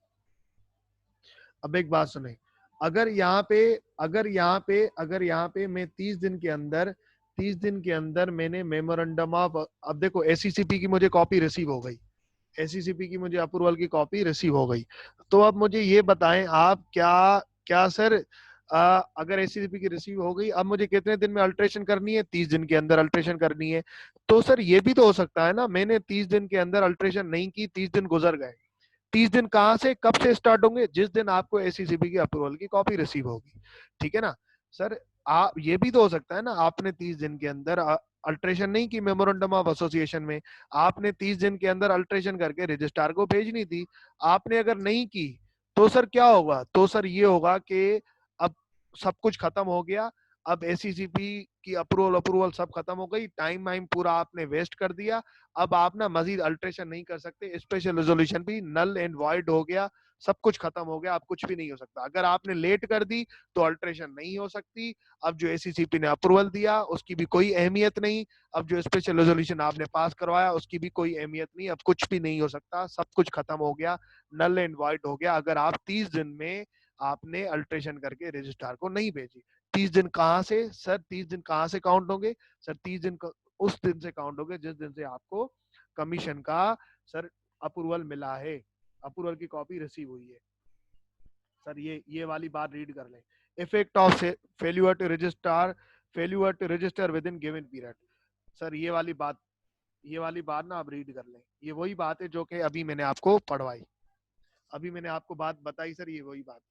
अब एक बात सुने। अगर यहाँ पे अगर यहाँ पे मैं 30 दिन के अंदर, 30 दिन के अंदर मैंने मेमोरेंडम ऑफ, अब देखो एससीसीपी की मुझे कॉपी रिसीव हो गई, एससीसीपी की मुझे अप्रूवल की कॉपी रिसीव हो गई। तो अब मुझे ये बताएं आप, क्या क्या सर, अगर एससीसीपी की रिसीव हो गई, अब मुझे कितने दिन में अल्ट्रेशन करनी है? 30 दिन के अंदर अल्ट्रेशन करनी है। तो सर ये भी तो हो सकता है ना, मैंने 30 दिन के अंदर अल्ट्रेशन नहीं की, 30 दिन गुजर गए। 30 दिन कहाँ से कब से स्टार्ट होंगे? जिस दिन आपको एससीसीबी की अप्रूवल की कॉपी रिसीव होगी। ठीक है ना सर? आप ये भी तो हो सकता है ना, आपने 30 दिन के अंदर अल्ट्रेशन नहीं की मेमोरेंडम ऑफ एसोसिएशन में, आपने 30 दिन के अंदर अल्ट्रेशन करके रजिस्ट्रार को भेजनी थी। आपने अगर नहीं की तो सर क्या होगा? तो सर ये होगा कि अब सब कुछ खत्म हो गया। अब एससीसीपी की अप्रूवल अप्रूवल सब खत्म हो गई, टाइम वाइम पूरा आपने वेस्ट कर दिया। अब आप ना मजीद अल्ट्रेशन नहीं कर सकते, स्पेशल रेजोल्यूशन भी नल एंड वॉइड हो गया, सब कुछ खत्म हो गया, अब कुछ भी नहीं हो सकता। अगर आपने लेट कर दी तो अल्ट्रेशन नहीं हो सकती। अब जो एसीसीपी ने अप्रूवल दिया उसकी भी कोई अहमियत नहीं। अब जो स्पेशल रेजोल्यूशन आपने पास करवाया उसकी भी कोई अहमियत नहीं। अब कुछ भी नहीं हो सकता, सब कुछ खत्म हो गया, नल एंड वॉइड हो गया, अगर आप 30 दिन में आपने अल्ट्रेशन करके रजिस्ट्रार को नहीं भेजी। 30 दिन कहाँ से सर, 30 दिन कहाँ से काउंट होंगे? सर 30 दिन उस दिन से काउंट होंगे जिस दिन से आपको कमीशन का सर अप्रूवल मिला है, अप्रूवल की कॉपी रिसीव हुई है। सर ये वाली बात रीड कर लें। Effect of failure to register, failure to register within given period. Sir ये वाली बात, ये वाली बात ना आप रीड कर लें। ये वही बात है जो कि अभी मैंने आपको पढ़वाई, अभी मैंने आपको बात बताई सर, ये वही बात।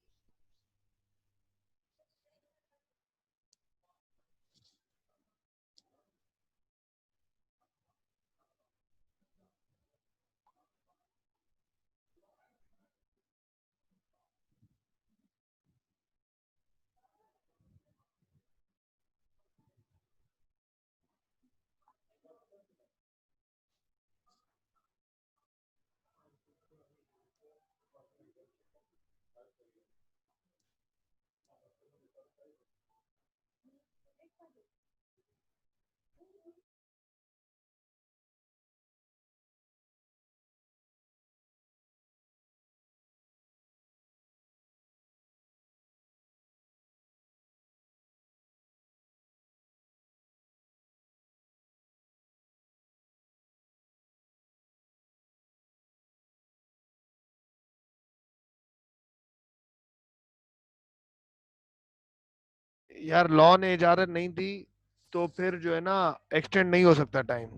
यार लॉ ने इजाजत नहीं दी तो फिर जो है ना एक्सटेंड नहीं हो सकता टाइम।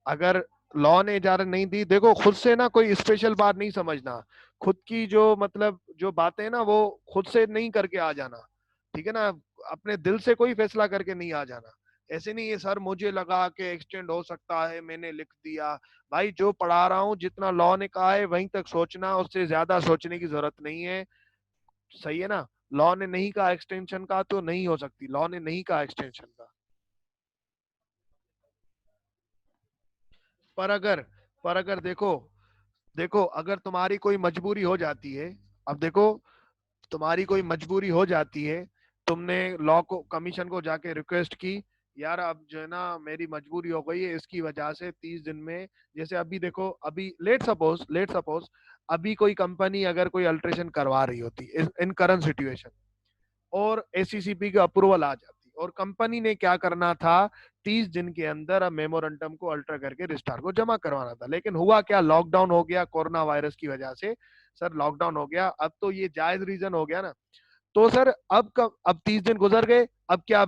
अगर लॉ ने इजाजत नहीं दी, देखो खुद से ना कोई स्पेशल बात नहीं समझना, खुद की जो मतलब जो बातें हैं ना वो खुद से नहीं करके आ जाना। ठीक है ना, अपने दिल से कोई फैसला करके नहीं आ जाना। ऐसे नहीं है सर मुझे लगा कि एक्सटेंड हो सकता है मैंने लिख दिया। भाई जो पढ़ा रहा हूँ, जितना लॉ ने कहा है वहीं तक सोचना, उससे ज्यादा सोचने की जरूरत नहीं है। सही है ना? लॉ ने नहीं कहा एक्सटेंशन का तो नहीं हो सकती, लॉ ने नहीं कहा एक्सटेंशन का। पर अगर पर अगर देखो, देखो अगर तुम्हारी कोई मजबूरी हो जाती है, अब देखो तुम्हारी कोई मजबूरी हो जाती है, तुमने लॉ को कमीशन को जाके रिक्वेस्ट की, यार अब जो है ना मेरी मजबूरी हो गई है इसकी वजह से 30 दिन में, जैसे अभी देखो, अभी लेट सपोज अभी कोई कंपनी अगर कोई अल्ट्रेशन करवा रही होती इन करंट सिचुएशन, और एसीसीपी का अप्रूवल आ जाती, और कंपनी ने क्या करना था, 30 दिन के अंदर मेमोरेंडम को अल्टर करके रजिस्ट्रार को जमा करवाना था। लेकिन हुआ क्या, लॉकडाउन हो गया कोरोना वायरस की वजह से। सर लॉकडाउन हो गया, अब तो ये जायज रीजन हो गया ना। तो सर अब 30 दिन गुजर गए, अब क्या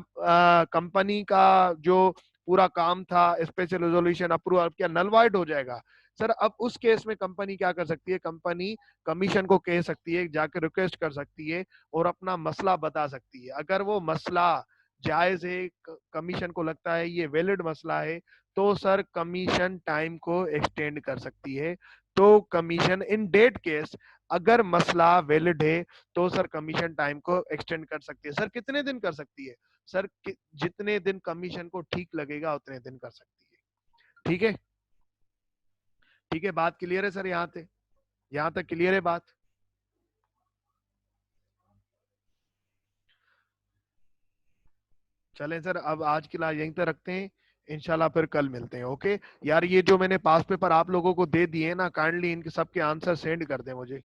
कंपनी का जो पूरा काम था स्पेशल रेजोल्यूशन अप्रूव, अब क्या नलवाइड हो जाएगा? सर अब उस केस में कंपनी क्या कर सकती है, कंपनी कमीशन को कह सकती है, जाकर रिक्वेस्ट कर सकती है और अपना मसला बता सकती है। अगर वो मसला जायज है, कमीशन को लगता है ये वैलिड मसला है, तो सर कमीशन टाइम को एक्सटेंड कर सकती है। तो कमीशन इन डेट केस, अगर मसला वैलिड है तो सर कमीशन टाइम को एक्सटेंड कर सकती है। सर कितने दिन कर सकती है? सर जितने दिन कमीशन को ठीक लगेगा उतने दिन कर सकती है। ठीक है, ठीक है, बात क्लियर है सर? यहाँ तक क्लियर है बात? चलें सर, अब आज की क्लास यहीं तक रखते हैं, इंशाल्लाह फिर कल मिलते हैं। ओके यार, ये जो मैंने पास पेपर आप लोगों को दे दिए ना, काइंडली इनके सबके आंसर सेंड कर दें मुझे।